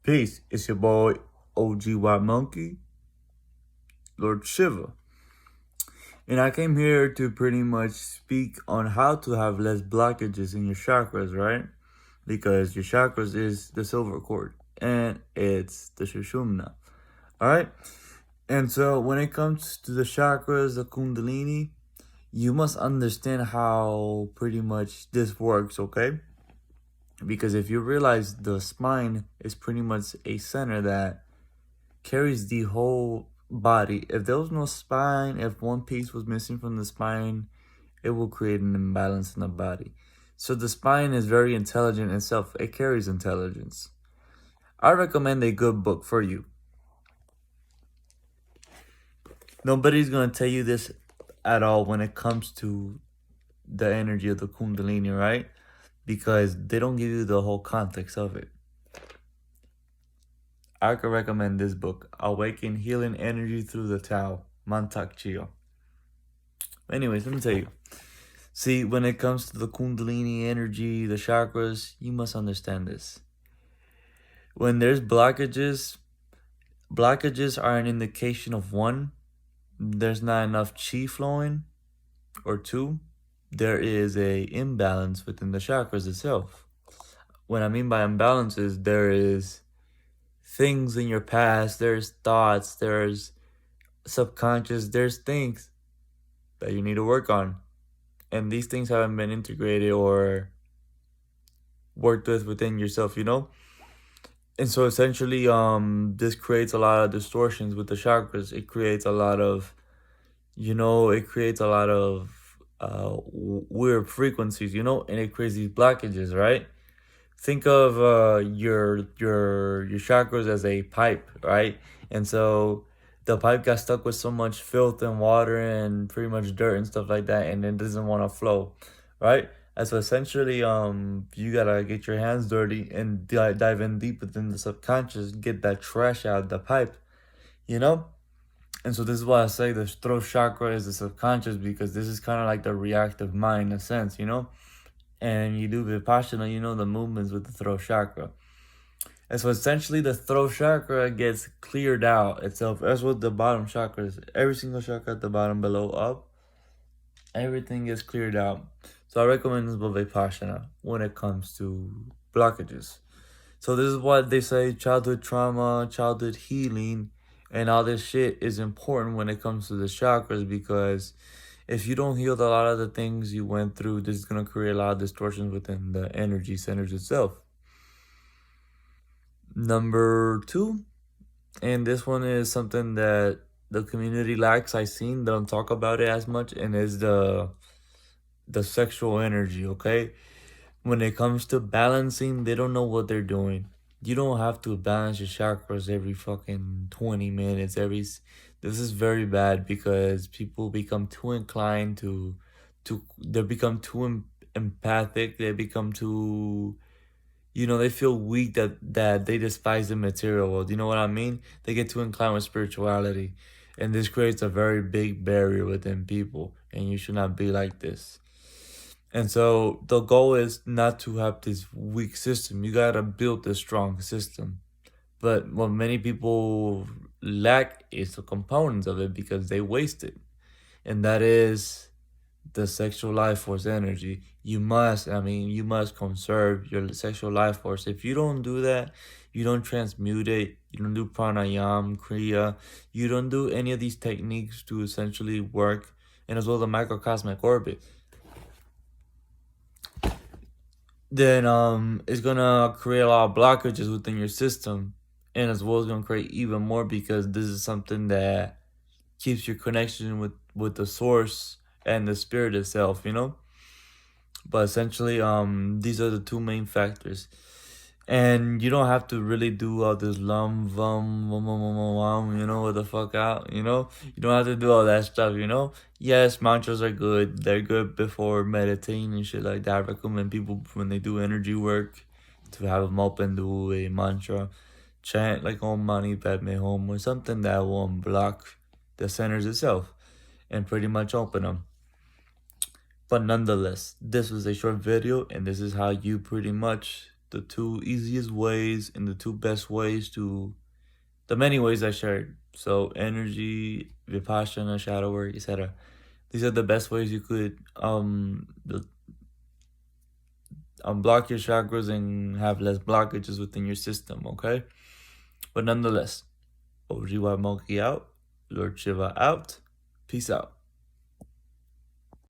Peace. It's your boy OGY Monkey, Lord Shiva. And I came here to pretty much speak on how to have less blockages in your chakras, right? Because your chakras is the silver cord and it's the Shushumna. Alright? And so when it comes to the chakras, the Kundalini, you must understand how pretty much this works, okay? Because if you realize the spine is pretty much a center that carries the whole body. If there was no spine, if one piece was missing from the spine, it will create an imbalance in the body. So the spine is very intelligent itself. It carries intelligence. I recommend a good book for you. Nobody's going to tell you this at all when it comes to the energy of the Kundalini, right? Because they don't give you the whole context of it. I could recommend this book, Awaken Healing Energy Through the Tao, Mantak Chia. Anyways, let me tell you. See, when it comes to the Kundalini energy, the chakras, you must understand this. When there's blockages are an indication of one, there's not enough chi flowing, or two, there is a imbalance within the chakras itself. What I mean by imbalances, there is things in your past, there's thoughts, there's subconscious, there's things that you need to work on. And these things haven't been integrated or worked with within yourself, you know? And so essentially, this creates a lot of distortions with the chakras. It creates a lot of, weird frequencies, and it creates these blockages, right? Think of your chakras as a pipe, right? And so the pipe got stuck with so much filth and water and pretty much dirt and stuff like that, and it doesn't want to flow, right? And so essentially, you gotta get your hands dirty and dive in deep within the subconscious, get that trash out of the pipe, you know. And so this is why I say the throat chakra is the subconscious, because this is kind of like the reactive mind in a sense, And you do Vipassana, the movements with the throat chakra. And so essentially the throat chakra gets cleared out itself, as with the bottom chakras. Every single chakra at the bottom, below, up, everything gets cleared out. So I recommend this book Vipassana when it comes to blockages. So this is what they say: childhood trauma, childhood healing, and all this shit is important when it comes to the chakras, because if you don't heal a lot of the things you went through, this is going to create a lot of distortions within the energy centers itself. Number 2, and this one is something that the community lacks. I've seen they don't talk about it as much, and is the sexual energy, okay? When it comes to balancing, they don't know what they're doing. You don't have to balance your chakras every fucking 20 minutes. This is very bad, because people become too inclined they become too empathic. They become too, they feel weak, that they despise the material world. You know what I mean? They get too inclined with spirituality. And this creates a very big barrier within people. And you should not be like this. And so the goal is not to have this weak system. You gotta build a strong system. But what many people lack is the components of it, because they waste it. And that is the sexual life force energy. You must conserve your sexual life force. If you don't do that, you don't transmute it, you don't do pranayama, kriya, you don't do any of these techniques to essentially work, and as well the microcosmic orbit, then it's gonna create a lot of blockages within your system, and as well it's gonna create even more, because this is something that keeps your connection with the source and the spirit itself, But essentially, these are the two main factors. And you don't have to really do all this what the fuck out, You don't have to do all that stuff, Yes, mantras are good. They're good before meditating and shit like that. I recommend people, when they do energy work, to have them open, do a mantra, chant like Om Mani Padme Hum, or something that will unblock the centers itself and pretty much open them. But nonetheless, this was a short video, and this is how you pretty much the two easiest ways and the two best ways to the many ways I shared. So energy, vipassana, shadow work, etc. These are the best ways you could unblock your chakras and have less blockages within your system, okay? But nonetheless, Ojiwa Monkey out, Lord Shiva out, peace out.